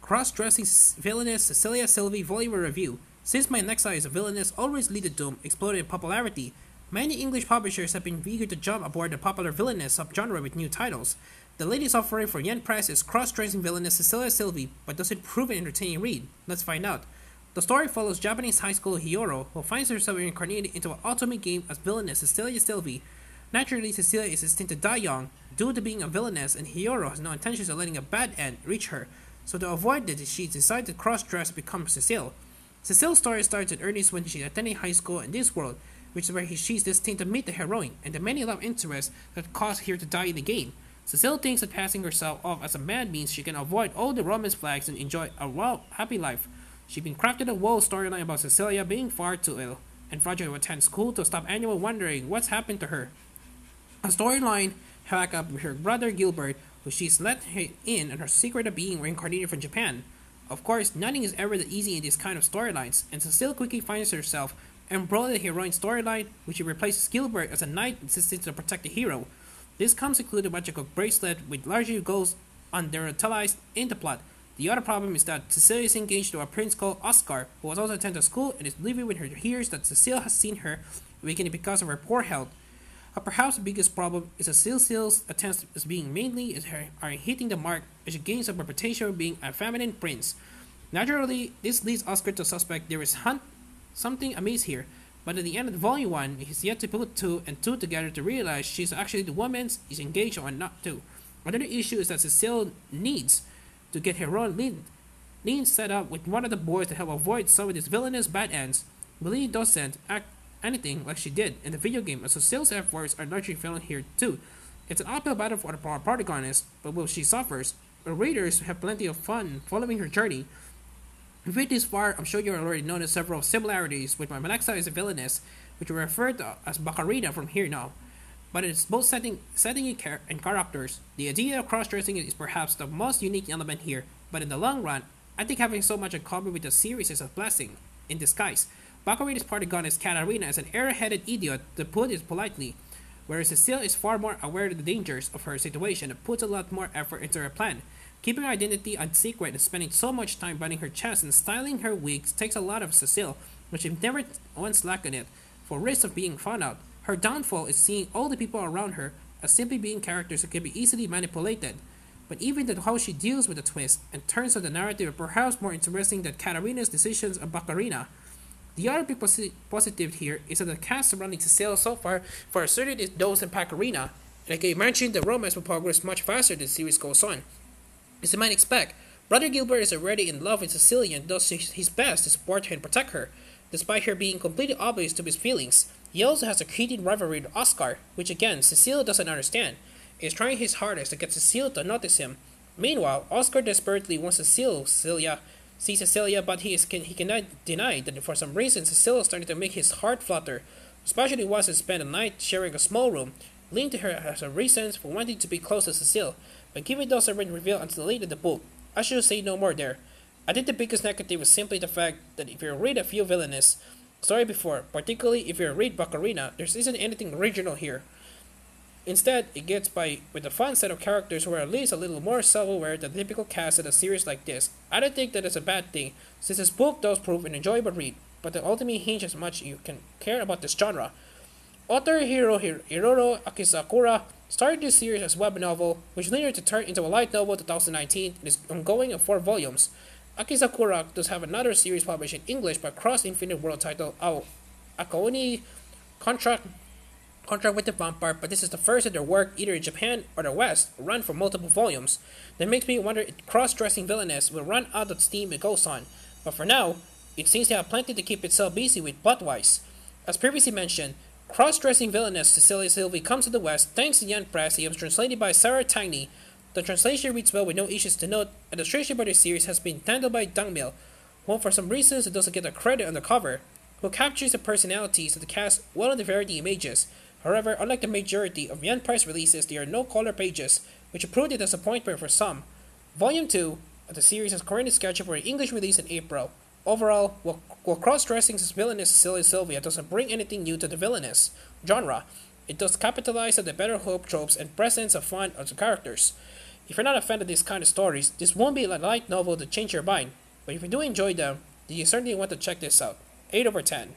Cross-dressing Villainess Cecilia Sylvie Volume Review. Since my next is a Villainess always lead to doom exploded in popularity, many English publishers have been eager to jump aboard the popular Villainess subgenre with new titles. The latest offering for Yen Press is Cross-dressing Villainess Cecilia Sylvie, but does it prove an entertaining read? Let's find out. The story follows Japanese high school Hiyoro, who finds herself reincarnated into an ultimate game as Villainess Cecilia Sylvie. Naturally, Cecilia is destined to die young, due to being a villainess, and Hiyoro has no intentions of letting a bad end reach her. So to avoid this, she decides to cross-dress to become Cecile. Cecile's story starts in earnest when she's attending high school in this world, which is where she's destined to meet the heroine and the many love interests that cause her to die in the game. Cecile thinks that passing herself off as a man means she can avoid all the romance flags and enjoy a happy life. She's been crafted a whole storyline about Cecilia being far too ill and fragile to attend school to stop anyone wondering what's happened to her. A storyline back up with her brother Gilbert, who she's let in on her secret of being reincarnated from Japan. Of course, nothing is ever that easy in these kind of storylines, and Cecile quickly finds herself embroiled in the heroine storyline, which replaces Gilbert as a knight insisting to protect the hero. This comes include a magical bracelet, which largely goes underutilized in the plot. The other problem is that Cecilia is engaged to a prince called Oscar, who was also attended school and is living with her hears that Cecile has seen her weakening because of her poor health. Perhaps the biggest problem is that Cecile's attempts as being mainly are hitting the mark as she gains a reputation of being a feminine prince. Naturally, this leads Oscar to suspect there is something amiss here, but at the end of Volume 1, he's yet to put two and two together to realize she's actually the woman he's engaged or not to. Another issue is that Cecile needs to get her own lean set up with one of the boys to help avoid some of these villainous bad ends. Billy doesn't act anything like she did in the video game, as Cecile's efforts are largely failing here too. It's an uphill battle for the protagonist, but while she suffers, the readers have plenty of fun following her journey. If you read this far, I'm sure you already noticed several similarities with my next is a Villainess, which we refer to as Bacarina from here now. But it's both setting and characters. The idea of cross-dressing is perhaps the most unique element here, but in the long run, I think having so much in common with the series is a blessing in disguise. Bacarina's protagonist Katarina is an airheaded idiot, to put it politely, whereas Cecile is far more aware of the dangers of her situation and puts a lot more effort into her plan. Keeping her identity a secret and spending so much time binding her chest and styling her wigs takes a lot of Cecile, but she never once lacked in it, for risk of being found out. Her downfall is seeing all the people around her as simply being characters that can be easily manipulated. But even how she deals with the twist and turns of the narrative are perhaps more interesting than Katarina's decisions on Bacarina. The other big positive here is that the cast surrounding Cecile so far for certain is those in Bacarina. Like I mentioned, the romance will progress much faster as the series goes on. As you might expect, Brother Gilbert is already in love with Cecilia and does his best to support her and protect her, despite her being completely oblivious to his feelings. He also has a creating rivalry with Oscar, which again, Cecilia doesn't understand. He is trying his hardest to get Cecilia to notice him. Meanwhile, Oscar desperately wants to see Cecilia, but he cannot deny that for some reason Cecilia is starting to make his heart flutter, especially once he spent a night sharing a small room, leading to her as a reason for wanting to be close to Cecile. But given those are revealed until late in the book, I should say no more there. I think the biggest negative is simply the fact that if you read a few Villainess story before, particularly if you read Bacarina, there isn't anything original here. Instead, it gets by with a fun set of characters who are at least a little more self-aware than the typical cast in a series like this. I don't think that is a bad thing, since this book does prove an enjoyable read, but the ultimate hinge as much you can care about this genre. Author Hiroro Akisakura started this series as a web novel, which later to turn into a light novel in 2019 and is ongoing in 4 volumes. Akisakura does have another series published in English by Cross Infinite World titled Akaoni Contract with the Vampire, but this is the first of their work either in Japan or the West, run for multiple volumes. That makes me wonder if cross-dressing Villainess will run out of steam it goes on, but for now, it seems to have plenty to keep itself busy with plot-wise. As previously mentioned, cross-dressing Villainess Cecilia Sylvie comes to the West thanks to Yen Press. It was translated by Sarah Tagney. The translation reads well with no issues to note. Illustration by the series has been handled by Dungmill, who for some reasons doesn't get the credit on the cover, who captures the personalities of the cast well in the variety images. However, unlike the majority of Yen Press releases, there are no color pages, which proved a disappointment for some. Volume 2 of the series is currently scheduled for an English release in April. Overall, while cross-dressing Villainess Cecilia Sylvia doesn't bring anything new to the Villainess genre, it does capitalize on the better hope tropes and presence of fun of the characters. If you're not a fan of these kind of stories, this won't be a light novel to change your mind, but if you do enjoy them, then you certainly want to check this out. 8 over 10.